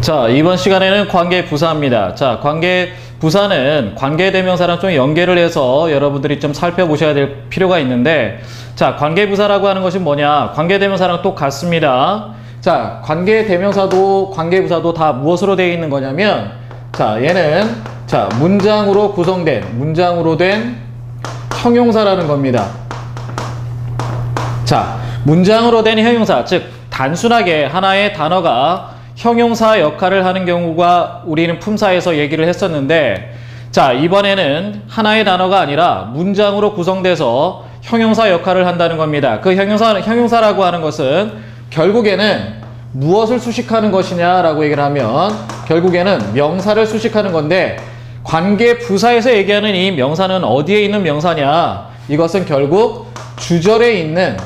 자, 이번 시간에는 관계부사입니다. 자, 관계부사는 관계대명사랑 좀 연계를 해서 여러분들이 좀 살펴보셔야 될 필요가 있는데, 자, 관계부사라고 하는 것이 뭐냐? 관계대명사랑 똑같습니다. 자, 관계대명사도 관계부사도 다 무엇으로 되어 있는 거냐면, 자, 얘는 자, 문장으로 구성된, 문장으로 된 형용사라는 겁니다. 자, 문장으로 된 형용사, 즉 단순하게 하나의 단어가 형용사 역할을 하는 경우가 우리는 품사에서 얘기를 했었는데, 자, 이번에는 하나의 단어가 아니라 문장으로 구성돼서 형용사 역할을 한다는 겁니다. 그 형용사라고 하는 것은 결국에는 무엇을 수식하는 것이냐라고 얘기를 하면 결국에는 명사를 수식하는 건데, 관계부사에서 얘기하는 이 명사는 어디에 있는 명사냐? 이것은 결국 주절에 있는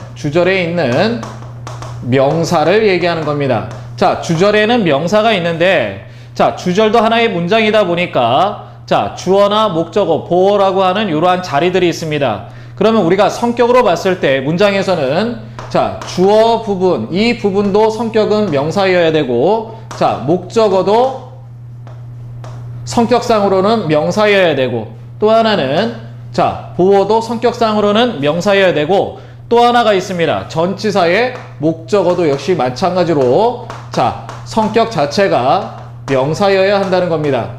명사를 얘기하는 겁니다. 자, 주절에는 명사가 있는데, 자, 주절도 하나의 문장이다 보니까, 자, 주어나 목적어, 보어라고 하는 이러한 자리들이 있습니다. 그러면 우리가 성격으로 봤을 때 문장에서는, 자, 주어 부분, 이 부분도 성격은 명사여야 되고, 자, 목적어도 성격상으로는 명사여야 되고, 또 하나는, 자, 보어도 성격상으로는 명사여야 되고, 또 하나가 있습니다. 전치사의 목적어도 역시 마찬가지로, 자, 성격 자체가 명사여야 한다는 겁니다.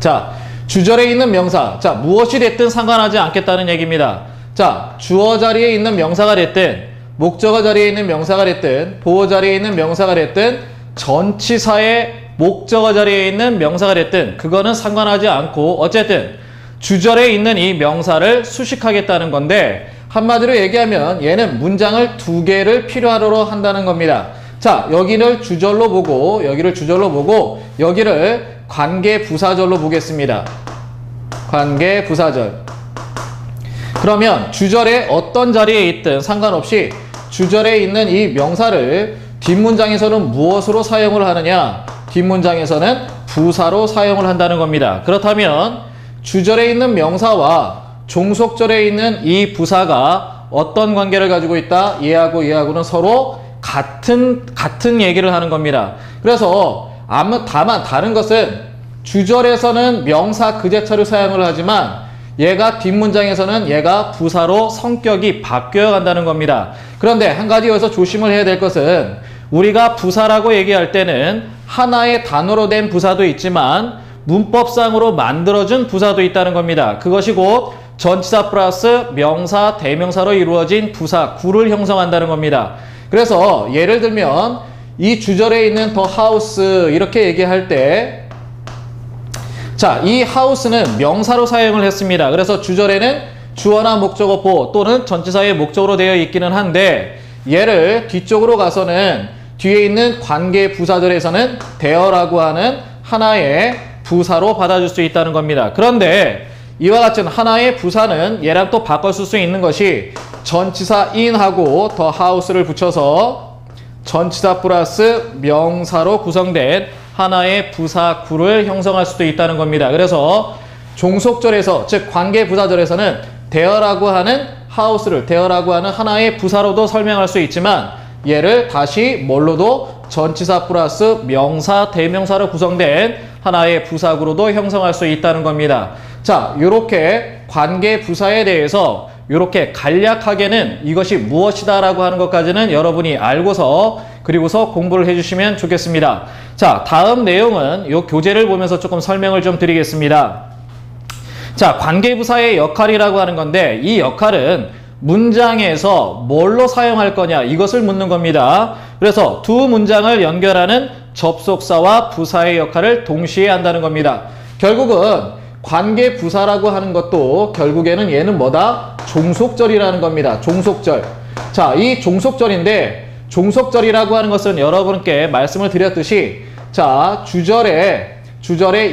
자, 주절에 있는 명사, 자, 무엇이 됐든 상관하지 않겠다는 얘기입니다. 자, 주어 자리에 있는 명사가 됐든, 목적어 자리에 있는 명사가 됐든, 보어 자리에 있는 명사가 됐든, 전치사의 목적어 자리에 있는 명사가 됐든, 그거는 상관하지 않고 어쨌든 주절에 있는 이 명사를 수식하겠다는 건데, 한마디로 얘기하면 얘는 문장을 두 개를 필요하로 한다는 겁니다. 자, 여기를 주절로 보고 여기를 주절로 보고 여기를 관계부사절로 보겠습니다. 관계부사절. 그러면 주절에 어떤 자리에 있든 상관없이 주절에 있는 이 명사를 뒷문장에서는 무엇으로 사용을 하느냐? 뒷문장에서는 부사로 사용을 한다는 겁니다. 그렇다면 주절에 있는 명사와 종속절에 있는 이 부사가 어떤 관계를 가지고 있다? 얘하고 얘하고는 서로 같은 얘기를 하는 겁니다. 그래서 다만 다른 것은 주절에서는 명사 그 자체로 사용을 하지만 얘가 뒷문장에서는 얘가 부사로 성격이 바뀌어 간다는 겁니다. 그런데 한 가지 여기서 조심을 해야 될 것은 우리가 부사라고 얘기할 때는 하나의 단어로 된 부사도 있지만 문법상으로 만들어준 부사도 있다는 겁니다. 그것이 곧 전치사 플러스 명사, 대명사로 이루어진 부사, 구를 형성한다는 겁니다. 그래서 예를 들면 이 주절에 있는 더 하우스 이렇게 얘기할 때, 자, 이 하우스는 명사로 사용을 했습니다. 그래서 주절에는 주어나 목적어 보어 또는 전치사의 목적으로 되어 있기는 한데, 얘를 뒤쪽으로 가서는 뒤에 있는 관계 부사들에서는 대어라고 하는 하나의 부사로 받아줄 수 있다는 겁니다. 그런데 이와 같은 하나의 부사는 얘랑 또 바꿔 쓸 수 있는 것이 전치사 in하고 더 house를 붙여서 전치사 플러스 명사로 구성된 하나의 부사 구를 형성할 수도 있다는 겁니다. 그래서 종속절에서, 즉 관계부사절에서는 there라고 하는 house를 there라고 하는 하나의 부사로도 설명할 수 있지만 얘를 다시 뭘로도 전치사 플러스 명사, 대명사로 구성된 하나의 부사구로도 형성할 수 있다는 겁니다. 자, 요렇게 관계부사에 대해서 요렇게 간략하게는 이것이 무엇이다 라고 하는 것까지는 여러분이 알고서 그리고서 공부를 해주시면 좋겠습니다. 자, 다음 내용은 요 교재를 보면서 조금 설명을 좀 드리겠습니다. 자, 관계부사의 역할이라고 하는 건데 이 역할은 문장에서 뭘로 사용할 거냐 이것을 묻는 겁니다. 그래서 두 문장을 연결하는 접속사와 부사의 역할을 동시에 한다는 겁니다. 결국은 관계부사라고 하는 것도 결국에는 얘는 뭐다? 종속절이라는 겁니다. 종속절. 자, 이 종속절인데 종속절이라고 하는 것은 여러분께 말씀을 드렸듯이, 자, 주절에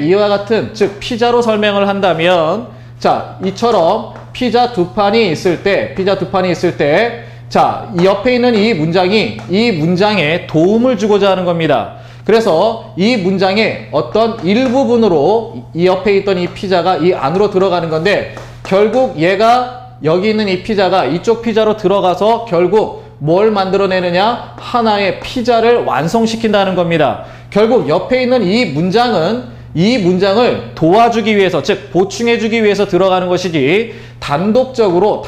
이와 같은, 즉 피자로 설명을 한다면, 자, 이처럼 피자 두 판이 있을 때, 자, 이 옆에 있는 이 문장에 도움을 주고자 하는 겁니다. 그래서 이 문장의 어떤 일부분으로 이 옆에 있던 이 피자가 이 안으로 들어가는 건데, 결국 얘가 여기 있는 이 피자가 이쪽 피자로 들어가서 결국 뭘 만들어내느냐? 하나의 피자를 완성시킨다는 겁니다. 결국 옆에 있는 이 문장을 도와주기 위해서, 즉 보충해주기 위해서 들어가는 것이지 단독적으로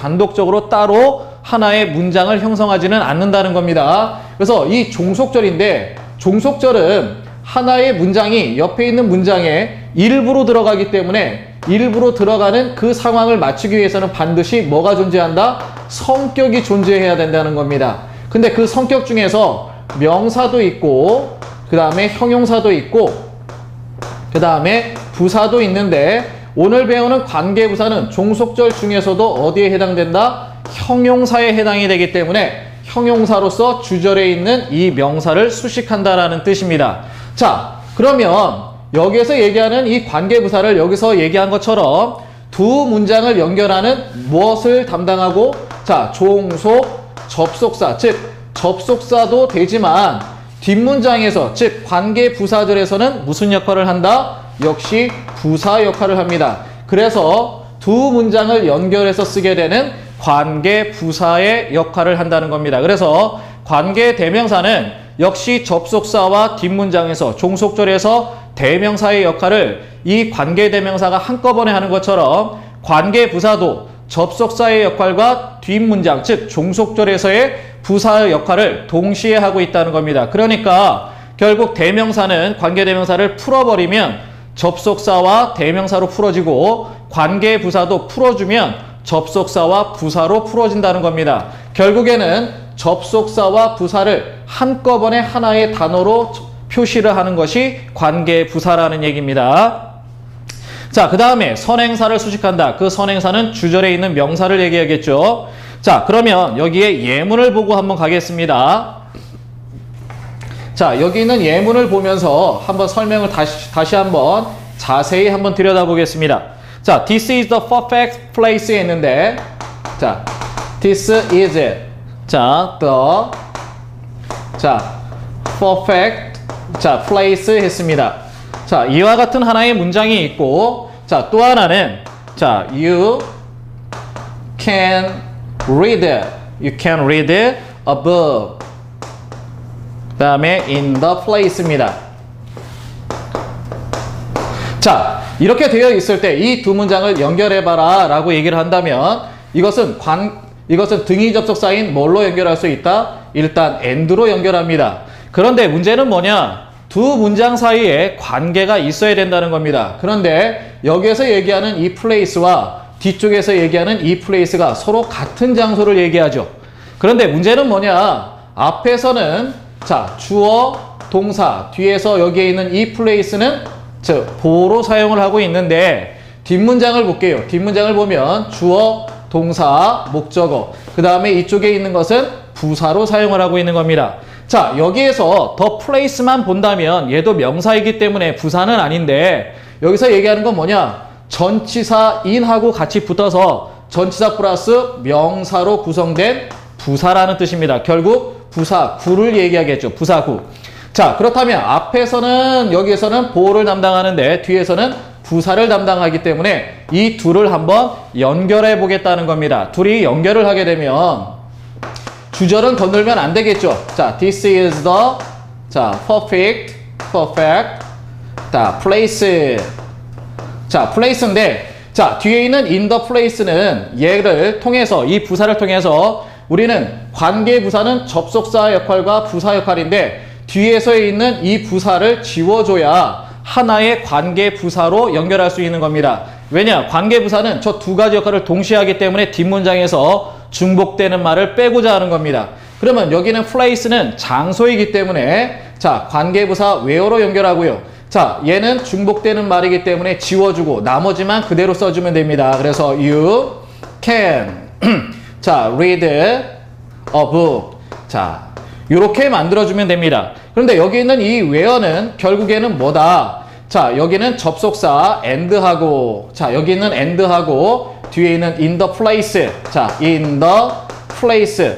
따로 하나의 문장을 형성하지는 않는다는 겁니다. 그래서 이 종속절인데 종속절은 하나의 문장이 옆에 있는 문장에 일부로 들어가기 때문에 일부로 들어가는 그 상황을 맞추기 위해서는 반드시 뭐가 존재한다? 성격이 존재해야 된다는 겁니다. 근데 그 성격 중에서 명사도 있고 그 다음에 형용사도 있고 그 다음에 부사도 있는데 오늘 배우는 관계부사는 종속절 중에서도 어디에 해당된다? 형용사에 해당이 되기 때문에 형용사로서 주절에 있는 이 명사를 수식한다라는 뜻입니다. 자, 그러면 여기에서 얘기하는 이 관계부사를 여기서 얘기한 것처럼 두 문장을 연결하는 무엇을 담당하고 자, 종속, 접속사, 즉 접속사도 되지만 뒷문장에서 즉 관계부사절에서는 무슨 역할을 한다? 역시 부사 역할을 합니다. 그래서 두 문장을 연결해서 쓰게 되는 관계부사의 역할을 한다는 겁니다. 그래서 관계대명사는 역시 접속사와 뒷문장에서 종속절에서 대명사의 역할을 이 관계대명사가 한꺼번에 하는 것처럼 관계부사도 접속사의 역할과 뒷문장, 즉 종속절에서의 부사의 역할을 동시에 하고 있다는 겁니다. 그러니까 결국 대명사는 관계대명사를 풀어버리면 접속사와 대명사로 풀어지고 관계부사도 풀어주면 접속사와 부사로 풀어진다는 겁니다. 결국에는 접속사와 부사를 한꺼번에 하나의 단어로 표시를 하는 것이 관계부사라는 얘기입니다. 자, 그 다음에 선행사를 수식한다. 그 선행사는 주절에 있는 명사를 얘기하겠죠. 자, 그러면 여기에 예문을 보고 한번 가겠습니다. 자, 여기 있는 예문을 보면서 한번 설명을 다시 한번 자세히 한번 들여다보겠습니다. 자, this is the perfect place 했는데, 자, this is it. 자, perfect, 자, place 했습니다. 자, 이와 같은 하나의 문장이 있고, 자, 또 하나는, 자, you can read above. 그 다음에 in the place입니다. 자, 이렇게 되어 있을 때 이 두 문장을 연결해봐라 라고 얘기를 한다면 이것은 등위 접속사인 뭘로 연결할 수 있다? 일단 and로 연결합니다. 그런데 문제는 뭐냐? 두 문장 사이에 관계가 있어야 된다는 겁니다. 그런데 여기에서 얘기하는 이 place와 뒤쪽에서 얘기하는 이 place가 서로 같은 장소를 얘기하죠. 그런데 문제는 뭐냐? 앞에서는 자, 주어, 동사, 뒤에서 여기에 있는 이 place는 즉 보로 사용을 하고 있는데 뒷문장을 볼게요. 뒷문장을 보면 주어, 동사, 목적어, 그 다음에 이쪽에 있는 것은 부사로 사용을 하고 있는 겁니다. 자, 여기에서 the place만 본다면 얘도 명사이기 때문에 부사는 아닌데 여기서 얘기하는 건 뭐냐? 전치사 in하고 같이 붙어서 전치사 플러스 명사로 구성된 부사라는 뜻입니다. 결국 부사 구를 얘기하겠죠. 부사구. 자, 그렇다면 앞에서는 여기에서는 보호를 담당하는데 뒤에서는 부사를 담당하기 때문에 이 둘을 한번 연결해 보겠다는 겁니다. 둘이 연결을 하게 되면 주절은 건들면 안 되겠죠. 자, this is the 자, perfect 자, place. 자, place인데 자, 뒤에 있는 in the place는 얘를 통해서 이 부사를 통해서 우리는 관계부사는 접속사 역할과 부사 역할인데 뒤에서 있는 이 부사를 지워줘야 하나의 관계부사로 연결할 수 있는 겁니다. 왜냐? 관계부사는 저 두 가지 역할을 동시에 하기 때문에 뒷문장에서 중복되는 말을 빼고자 하는 겁니다. 그러면 여기는 place는 장소이기 때문에 자, 관계부사 where로 연결하고요. 자, 얘는 중복되는 말이기 때문에 지워주고 나머지만 그대로 써주면 됩니다. 그래서 you can 자, read a book. 자, 이렇게 만들어주면 됩니다. 그런데 여기 있는 이 where는 결국에는 뭐다? 자, 여기는 접속사 and하고 자, 여기 있는 and하고 뒤에 있는 in the place. 자, in the place.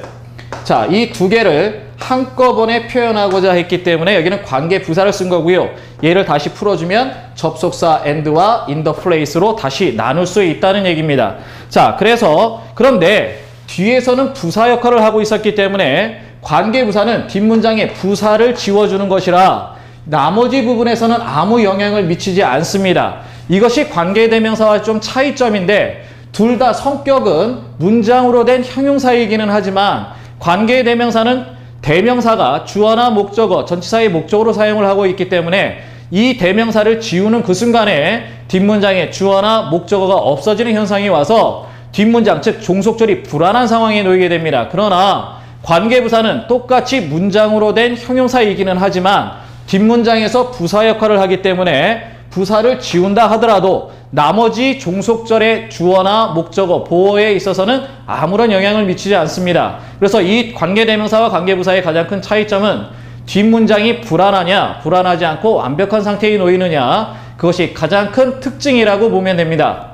자, 이 두 개를 한꺼번에 표현하고자 했기 때문에 여기는 관계 부사를 쓴 거고요. 얘를 다시 풀어주면 접속사 and와 in the place로 다시 나눌 수 있다는 얘기입니다. 자, 그래서 그런데 뒤에서는 부사 역할을 하고 있었기 때문에 관계부사는 뒷문장에 부사를 지워주는 것이라 나머지 부분에서는 아무 영향을 미치지 않습니다. 이것이 관계대명사와 좀 차이점인데 둘 다 성격은 문장으로 된 형용사이기는 하지만 관계대명사는 대명사가 주어나 목적어, 전치사의 목적으로 사용을 하고 있기 때문에 이 대명사를 지우는 그 순간에 뒷문장에 주어나 목적어가 없어지는 현상이 와서 뒷문장, 즉 종속절이 불안한 상황에 놓이게 됩니다. 그러나 관계부사는 똑같이 문장으로 된 형용사이기는 하지만 뒷문장에서 부사 역할을 하기 때문에 부사를 지운다 하더라도 나머지 종속절의 주어나 목적어, 보어에 있어서는 아무런 영향을 미치지 않습니다. 그래서 이 관계대명사와 관계부사의 가장 큰 차이점은 뒷문장이 불안하냐, 불안하지 않고 완벽한 상태에 놓이느냐, 그것이 가장 큰 특징이라고 보면 됩니다.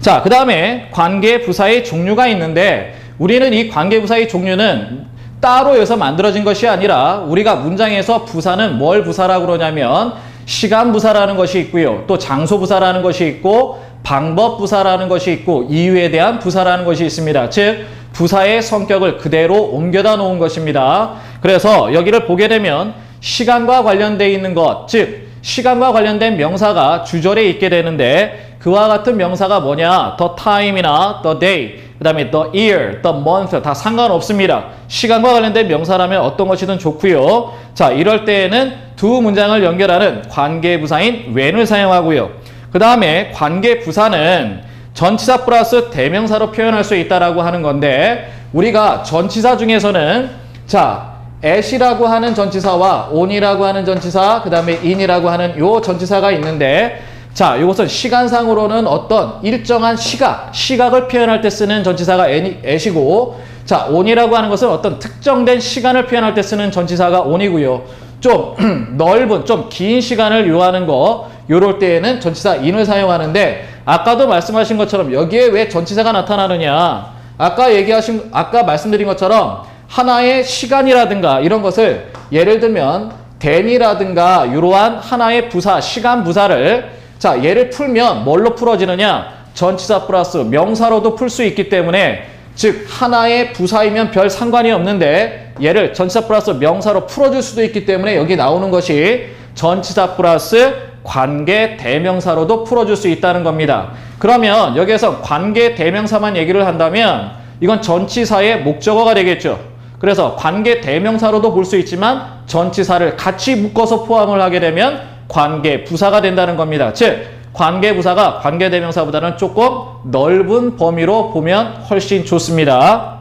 자, 그 다음에 관계부사의 종류가 있는데 우리는 이 관계부사의 종류는 따로 여기서 만들어진 것이 아니라 우리가 문장에서 부사는 뭘 부사라고 그러냐면 시간부사라는 것이 있고요. 또 장소부사라는 것이 있고 방법부사라는 것이 있고 이유에 대한 부사라는 것이 있습니다. 즉 부사의 성격을 그대로 옮겨다 놓은 것입니다. 그래서 여기를 보게 되면 시간과 관련되어 있는 것, 즉 시간과 관련된 명사가 주절에 있게 되는데 그와 같은 명사가 뭐냐? the time이나 the day, 그 다음에 the year, the month 다 상관없습니다. 시간과 관련된 명사라면 어떤 것이든 좋고요. 자, 이럴 때에는 두 문장을 연결하는 관계부사인 when을 사용하고요. 그 다음에 관계부사는 전치사 플러스 대명사로 표현할 수 있다라고 하는 건데 우리가 전치사 중에서는 자, at이라고 하는 전치사와 on이라고 하는 전치사, 그 다음에 in이라고 하는 요 전치사가 있는데 자, 이것은 시간상으로는 어떤 일정한 시각을 표현할 때 쓰는 전치사가 at이고 자, on이라고 하는 것은 어떤 특정된 시간을 표현할 때 쓰는 전치사가 on이고요. 좀 넓은, 좀 긴 시간을 요하는 거 요럴 때에는 전치사 in을 사용하는데 아까도 말씀하신 것처럼 여기에 왜 전치사가 나타나느냐 아까 말씀드린 것처럼 하나의 시간이라든가 이런 것을 예를 들면 then이라든가 이러한 하나의 부사, 시간 부사를 자, 얘를 풀면 뭘로 풀어지느냐? 전치사 플러스 명사로도 풀 수 있기 때문에 즉 하나의 부사이면 별 상관이 없는데 얘를 전치사 플러스 명사로 풀어줄 수도 있기 때문에 여기 나오는 것이 전치사 플러스 관계 대명사로도 풀어줄 수 있다는 겁니다. 그러면 여기에서 관계 대명사만 얘기를 한다면 이건 전치사의 목적어가 되겠죠. 그래서 관계 대명사로도 볼 수 있지만 전치사를 같이 묶어서 포함을 하게 되면 관계 부사가 된다는 겁니다. 즉 관계 부사가 관계 대명사보다는 조금 넓은 범위로 보면 훨씬 좋습니다.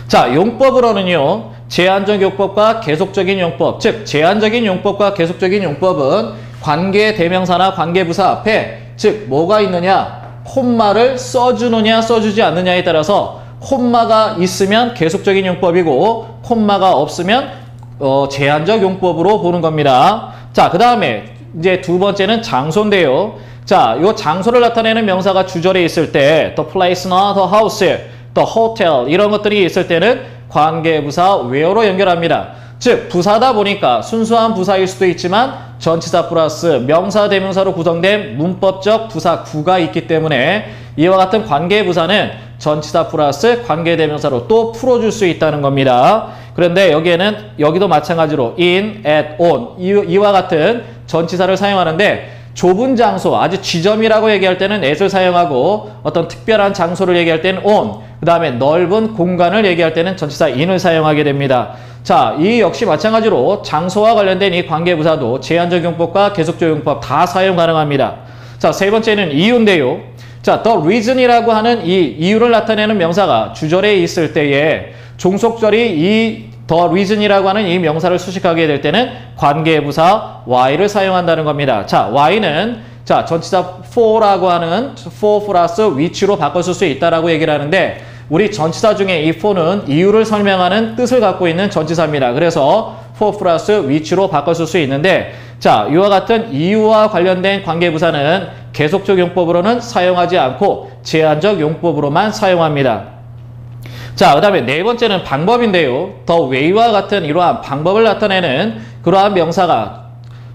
자, 용법으로는요. 제한적 용법과 계속적인 용법, 즉 제한적인 용법과 계속적인 용법은 관계 대명사나 관계 부사 앞에 즉 뭐가 있느냐? 콤마를 써주느냐 써주지 않느냐에 따라서 콤마가 있으면 계속적인 용법이고 콤마가 없으면 제한적 용법으로 보는 겁니다. 자, 그 다음에 이제 두 번째는 장소인데요. 자, 이 장소를 나타내는 명사가 주절에 있을 때 the place나 the house, the hotel 이런 것들이 있을 때는 관계부사 where로 연결합니다. 즉 부사다 보니까 순수한 부사일 수도 있지만 전치사 플러스 명사 대명사로 구성된 문법적 부사 구가 있기 때문에 이와 같은 관계부사는 전치사 플러스 관계대명사로 또 풀어줄 수 있다는 겁니다. 그런데 여기도 마찬가지로 in, at, on 이와 같은 전치사를 사용하는데 좁은 장소, 아주 지점이라고 얘기할 때는 at을 사용하고 어떤 특별한 장소를 얘기할 때는 on, 그 다음에 넓은 공간을 얘기할 때는 전치사 in을 사용하게 됩니다. 자, 이 역시 마찬가지로 장소와 관련된 이 관계부사도 제한적 용법과 계속적 용법 다 사용 가능합니다. 자, 세 번째는 이유인데요. 자, the reason이라고 하는 이 이유를 나타내는 명사가 주절에 있을 때에 종속절이 이 the reason이라고 하는 이 명사를 수식하게 될 때는 관계부사 why를 사용한다는 겁니다. 자, why는 자, 전치사 for라고 하는 for 플러스 which로 바꿔 쓸 수 있다라고 얘기를 하는데 우리 전치사 중에 이 for는 이유를 설명하는 뜻을 갖고 있는 전치사입니다. 그래서 for 플러스 which로 바꿔 쓸 수 있는데 자, 이와 같은 이유와 관련된 관계부사는 계속적 용법으로는 사용하지 않고 제한적 용법으로만 사용합니다. 자, 그 다음에 네 번째는 방법인데요. the way와 같은 이러한 방법을 나타내는 그러한 명사가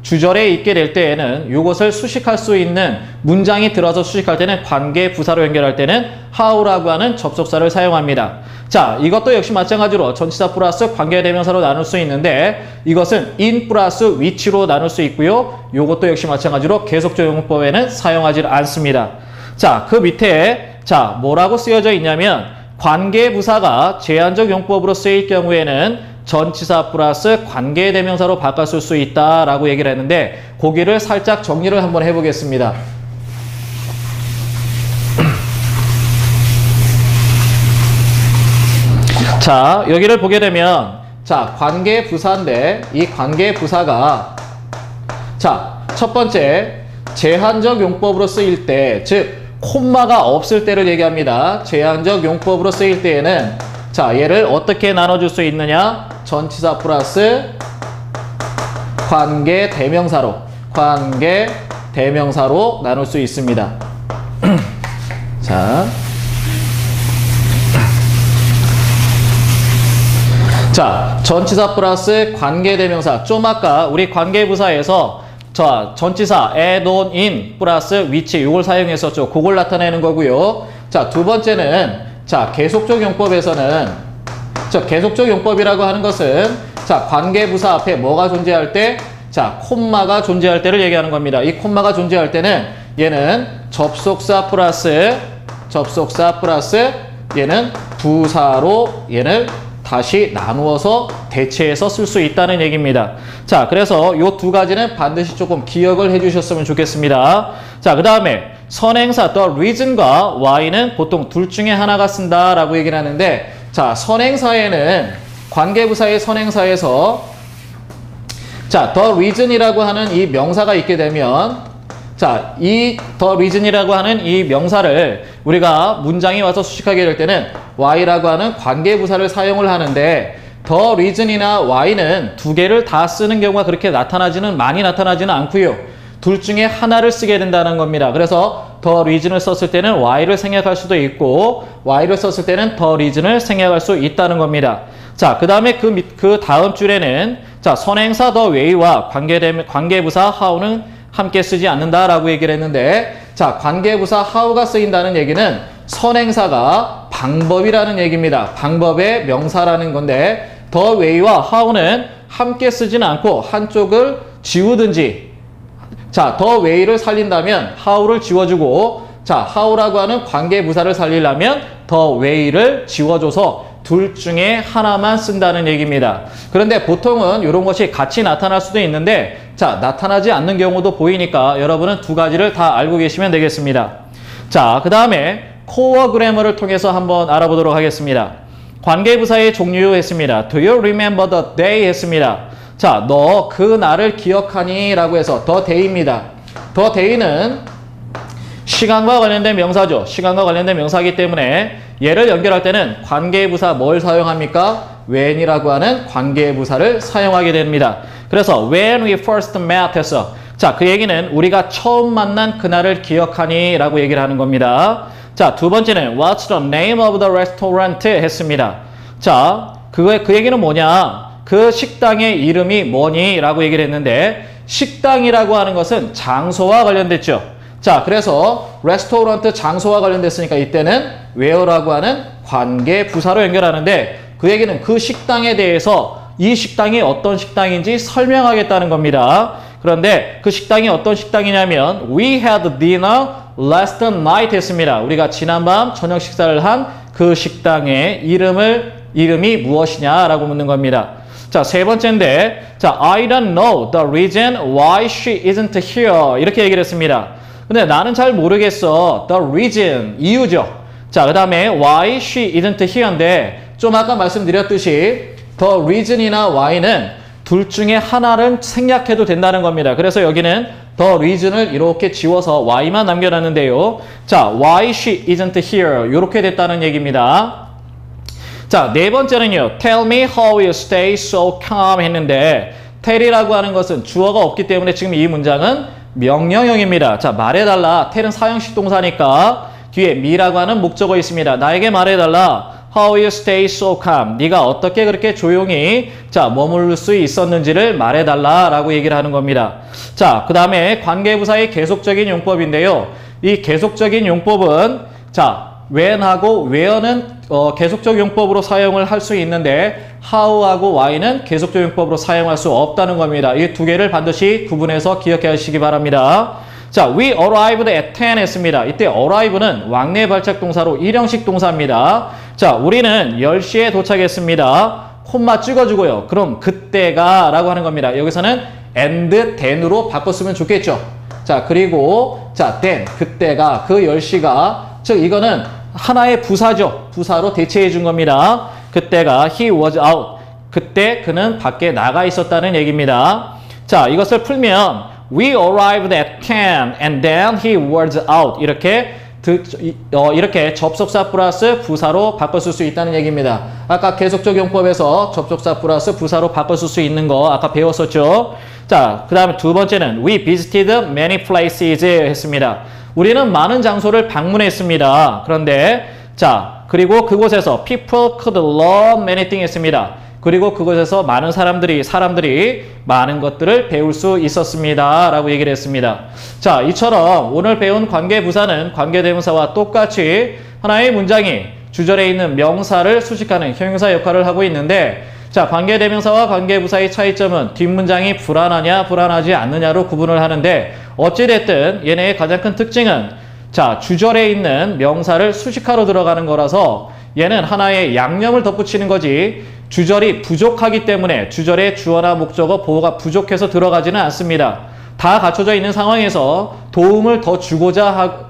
주절에 있게 될 때에는 이것을 수식할 수 있는 문장이 들어서 수식할 때는 관계 부사로 연결할 때는 how라고 하는 접속사를 사용합니다. 자, 이것도 역시 마찬가지로 전치사 플러스 관계대명사로 나눌 수 있는데 이것은 in 플러스 which로 나눌 수 있고요. 이것도 역시 마찬가지로 계속적 용법에는 사용하지 않습니다. 자, 그 밑에 자 뭐라고 쓰여져 있냐면 관계부사가 제한적 용법으로 쓰일 경우에는 전치사 플러스 관계대명사로 바꿔 쓸 수 있다라고 얘기를 했는데 거기를 살짝 정리를 한번 해보겠습니다. 자, 여기를 보게 되면 자, 관계부사인데 이 관계부사가 자, 첫 번째 제한적 용법으로 쓰일 때, 즉 콤마가 없을 때를 얘기합니다. 제한적 용법으로 쓰일 때에는 자, 얘를 어떻게 나눠줄 수 있느냐? 전치사 플러스 관계대명사로 나눌 수 있습니다. 자, 전치사 플러스 관계대명사. 좀 아까 우리 관계부사에서 자, 전치사 add on in 플러스 which 이걸 사용했었죠. 그걸 나타내는 거고요. 자, 두 번째는 자, 계속적 용법에서는 자, 계속적 용법이라고 하는 것은 자, 관계부사 앞에 뭐가 존재할 때 자, 콤마가 존재할 때를 얘기하는 겁니다. 이 콤마가 존재할 때는 얘는 접속사 플러스 얘는 부사로 얘는 다시 나누어서 대체해서 쓸 수 있다는 얘기입니다. 자, 그래서 요 두 가지는 반드시 조금 기억을 해주셨으면 좋겠습니다. 자, 그 다음에 선행사 the reason과 why는 보통 둘 중에 하나가 쓴다라고 얘기를 하는데 자, 선행사에는 관계부사의 선행사에서 자, the reason이라고 하는 이 명사가 있게 되면 자, 이 the reason이라고 하는 이 명사를 우리가 문장에 와서 수식하게 될 때는 why라고 하는 관계부사를 사용을 하는데 the reason이나 why는 두 개를 다 쓰는 경우가 그렇게 많이 나타나지는 않고요. 둘 중에 하나를 쓰게 된다는 겁니다. 그래서 the reason을 썼을 때는 why를 생략할 수도 있고 why를 썼을 때는 the reason을 생략할 수 있다는 겁니다. 자, 그 다음에 그 다음 줄에는 자, 선행사 the way와 관계부사 how는 함께 쓰지 않는다라고 얘기를 했는데 자, 관계부사 how가 쓰인다는 얘기는 선행사가 방법이라는 얘기입니다. 방법의 명사라는 건데 the way와 how는 함께 쓰지는 않고 한쪽을 지우든지 자, the way를 살린다면 how를 지워주고 자, how라고 하는 관계부사를 살리려면 the way를 지워줘서 둘 중에 하나만 쓴다는 얘기입니다. 그런데 보통은 이런 것이 같이 나타날 수도 있는데 자, 나타나지 않는 경우도 보이니까 여러분은 두 가지를 다 알고 계시면 되겠습니다. 자, 그 다음에 코어 그래머를 통해서 한번 알아보도록 하겠습니다. 관계부사의 종류 했습니다. Do you remember the day 했습니다. 자, 너 그 날을 기억하니? 라고 해서 the day입니다. the day는 시간과 관련된 명사죠. 시간과 관련된 명사이기 때문에 얘를 연결할 때는 관계부사 뭘 사용합니까? when이라고 하는 관계부사를 사용하게 됩니다. 그래서 when we first met 했어. 자, 그 얘기는 우리가 처음 만난 그날을 기억하니? 라고 얘기를 하는 겁니다. 자, 두 번째는 what's the name of the restaurant 했습니다. 자, 그 얘기는 뭐냐? 그 식당의 이름이 뭐니? 라고 얘기를 했는데 식당이라고 하는 것은 장소와 관련됐죠. 자, 그래서 레스토랑트 장소와 관련됐으니까 이때는 where라고 하는 관계부사로 연결하는데 그 얘기는 그 식당에 대해서 이 식당이 어떤 식당인지 설명하겠다는 겁니다. 그런데 그 식당이 어떤 식당이냐면 We had dinner last night 했습니다. 우리가 지난밤 저녁 식사를 한 그 식당의 이름이 무엇이냐라고 묻는 겁니다. 자, 세 번째인데 자, I don't know the reason why she isn't here 이렇게 얘기를 했습니다. 근데 나는 잘 모르겠어. The reason, 이유죠. 자, 그 다음에 why she isn't here인데 좀 아까 말씀드렸듯이 the reason이나 why는 둘 중에 하나를 생략해도 된다는 겁니다. 그래서 여기는 the reason을 이렇게 지워서 why만 남겨놨는데요. 자, why she isn't here 이렇게 됐다는 얘기입니다. 자, 네 번째는요. Tell me how you stay so calm 했는데 tell이라고 하는 것은 주어가 없기 때문에 지금 이 문장은 명령형입니다. 자, 말해달라. tell은 사형식 동사니까 뒤에 me라고 하는 목적어 있습니다. 나에게 말해달라. How you stay so calm? 네가 어떻게 그렇게 조용히 자 머무를 수 있었는지를 말해달라라고 얘기를 하는 겁니다. 자, 그 다음에 관계부사의 계속적인 용법인데요. 이 계속적인 용법은 자 when하고 where는 계속적 용법으로 사용을 할 수 있는데 how하고 why는 계속적 용법으로 사용할 수 없다는 겁니다. 이 두 개를 반드시 구분해서 기억해 하시기 바랍니다. 자, we arrived at 10 했습니다. 이때 arrive는 왕래 발작 동사로 일형식 동사입니다. 자, 우리는 10시에 도착했습니다. 콤마 찍어주고요. 그럼 그때가 라고 하는 겁니다. 여기서는 and then으로 바꿨으면 좋겠죠. 자, 그리고 자, then, 그때가, 그 10시가 즉 이거는 하나의 부사죠. 부사로 대체해 준 겁니다. 그때가 he was out. 그때 그는 밖에 나가 있었다는 얘기입니다. 자, 이것을 풀면 we arrived at 10 and then he was out. 이렇게 접속사 플러스 부사로 바꿨을 수 있다는 얘기입니다. 아까 계속적 용법에서 접속사 플러스 부사로 바꿨을 수 있는 거 아까 배웠었죠. 자, 그 다음에 두 번째는 we visited many places 했습니다. 우리는 많은 장소를 방문했습니다. 그런데 자, 그리고 그곳에서 people could learn many things 했습니다. 그리고 그곳에서 많은 사람들이 많은 것들을 배울 수 있었습니다. 라고 얘기를 했습니다. 자, 이처럼 오늘 배운 관계부사는 관계대명사와 똑같이 하나의 문장이 주절에 있는 명사를 수식하는 형용사 역할을 하고 있는데 자, 관계대명사와 관계부사의 차이점은 뒷문장이 불안하냐 불안하지 않느냐로 구분을 하는데 어찌됐든 얘네의 가장 큰 특징은 자, 주절에 있는 명사를 수식하러 들어가는 거라서 얘는 하나의 양념을 덧붙이는 거지 주절이 부족하기 때문에 주절의 주어나 목적어 보호가 부족해서 들어가지는 않습니다. 다 갖춰져 있는 상황에서 도움을 더 주고자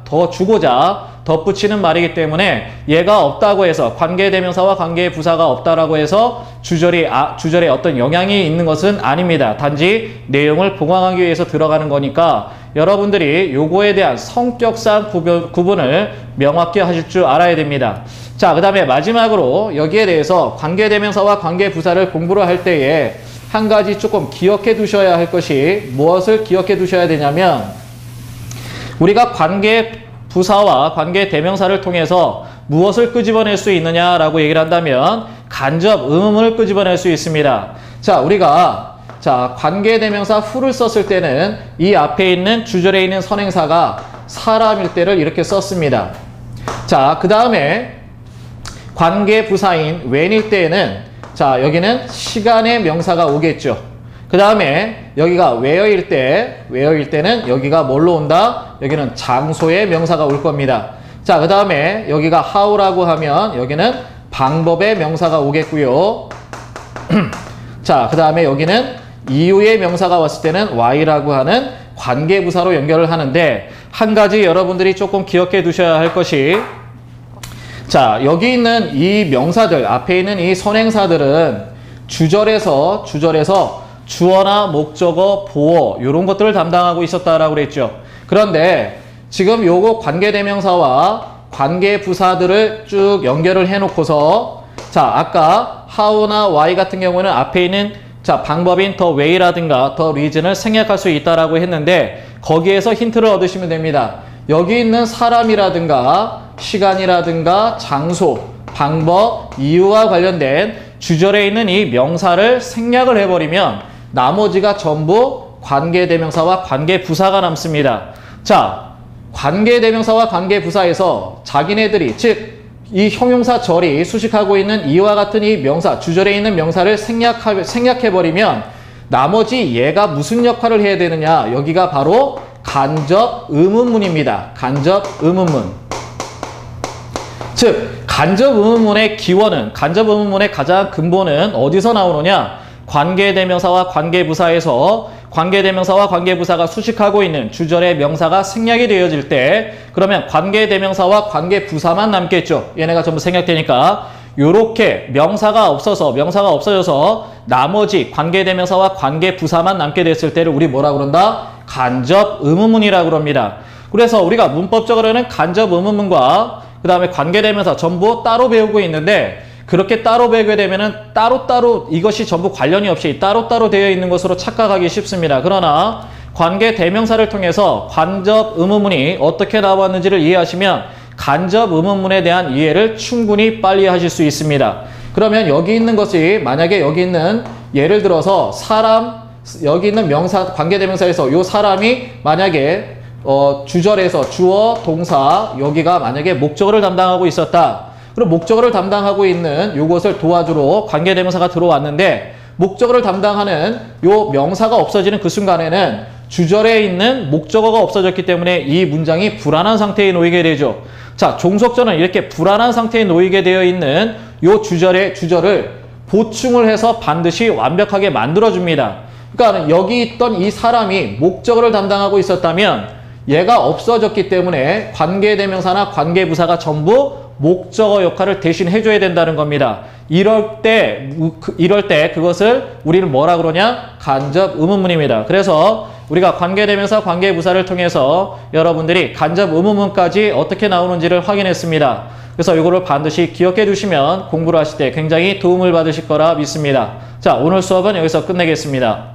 덧붙이는 말이기 때문에 얘가 없다고 해서 관계대명사와 관계부사가 없다라고 해서 주절에 어떤 영향이 있는 것은 아닙니다. 단지 내용을 보강하기 위해서 들어가는 거니까 여러분들이 요거에 대한 성격상 구분을 명확히 하실 줄 알아야 됩니다. 자, 그 다음에 마지막으로 여기에 대해서 관계대명사와 관계부사를 공부를 할 때에 한 가지 조금 기억해 두셔야 할 것이 무엇을 기억해 두셔야 되냐면 우리가 관계부사와 관계대명사를 통해서 무엇을 끄집어낼 수 있느냐라고 얘기를 한다면 간접 의문문을 끄집어낼 수 있습니다. 자, 우리가 관계대명사 who를 썼을 때는 이 앞에 있는 주절에 있는 선행사가 사람일 때를 이렇게 썼습니다. 자, 그 다음에 관계부사인 when일 때에는 자, 여기는 시간의 명사가 오겠죠. 그 다음에 여기가 where일 때는 여기가 뭘로 온다? 여기는 장소의 명사가 올 겁니다. 자, 그 다음에 여기가 how라고 하면 여기는 방법의 명사가 오겠고요. 자, 그 다음에 여기는 이유의 명사가 왔을 때는 why라고 하는 관계부사로 연결을 하는데 한 가지 여러분들이 조금 기억해 두셔야 할 것이 자, 여기 있는 이 명사들, 앞에 있는 이 선행사들은 주절에서 주어나 목적어, 보어 이런 것들을 담당하고 있었다라고 그랬죠. 그런데 지금 요거 관계대명사와 관계부사들을 쭉 연결을 해놓고서 자, 아까 how나 why 같은 경우는 앞에 있는 자, 방법인 the way라든가 the reason을 생략할 수 있다라고 했는데 거기에서 힌트를 얻으시면 됩니다. 여기 있는 사람이라든가 시간이라든가 장소, 방법, 이유와 관련된 주절에 있는 이 명사를 생략을 해버리면 나머지가 전부 관계대명사와 관계부사가 남습니다. 자, 관계대명사와 관계부사에서 자기네들이 즉 이 형용사절이 수식하고 있는 이와 같은 이 명사, 주절에 있는 명사를 생략해버리면 나머지 얘가 무슨 역할을 해야 되느냐? 여기가 바로 간접 의문문입니다. 간접 의문문. 즉 간접 의문문의 기원은 간접 의문문의 가장 근본은 어디서 나오느냐? 관계대명사와 관계부사에서 관계대명사와 관계부사가 수식하고 있는 주절의 명사가 생략이 되어질 때 그러면 관계대명사와 관계부사만 남겠죠. 얘네가 전부 생략되니까 요렇게 명사가 없어져서 나머지 관계대명사와 관계부사만 남게 됐을 때를 우리 뭐라 그런다? 간접 의문문이라고 그럽니다. 그래서 우리가 문법적으로는 간접 의문문과 그 다음에 관계대명사 전부 따로 배우고 있는데 그렇게 따로 배우게 되면은 따로따로 이것이 전부 관련이 없이 따로따로 되어 있는 것으로 착각하기 쉽습니다. 그러나 관계대명사를 통해서 간접 의문문이 어떻게 나왔는지를 이해하시면 간접 의문문에 대한 이해를 충분히 빨리 하실 수 있습니다. 그러면 여기 있는 것이 만약에 여기 있는 예를 들어서 사람, 여기 있는 명사, 관계대명사에서 요 사람이 만약에 주절에서 주어, 동사, 여기가 만약에 목적어를 담당하고 있었다. 그럼 목적어를 담당하고 있는 요것을 도와주러 관계대명사가 들어왔는데 목적어를 담당하는 요 명사가 없어지는 그 순간에는 주절에 있는 목적어가 없어졌기 때문에 이 문장이 불안한 상태에 놓이게 되죠. 자, 종속절은 이렇게 불안한 상태에 놓이게 되어 있는 요 주절을 보충을 해서 반드시 완벽하게 만들어줍니다. 그러니까 여기 있던 이 사람이 목적어를 담당하고 있었다면 얘가 없어졌기 때문에 관계대명사나 관계부사가 전부 목적어 역할을 대신 해줘야 된다는 겁니다. 이럴 때 그것을 우리는 뭐라 그러냐? 간접 의문문입니다. 그래서 우리가 관계대명사, 관계부사를 통해서 여러분들이 간접 의문문까지 어떻게 나오는지를 확인했습니다. 그래서 이거를 반드시 기억해 두시면 공부를 하실 때 굉장히 도움을 받으실 거라 믿습니다. 자, 오늘 수업은 여기서 끝내겠습니다.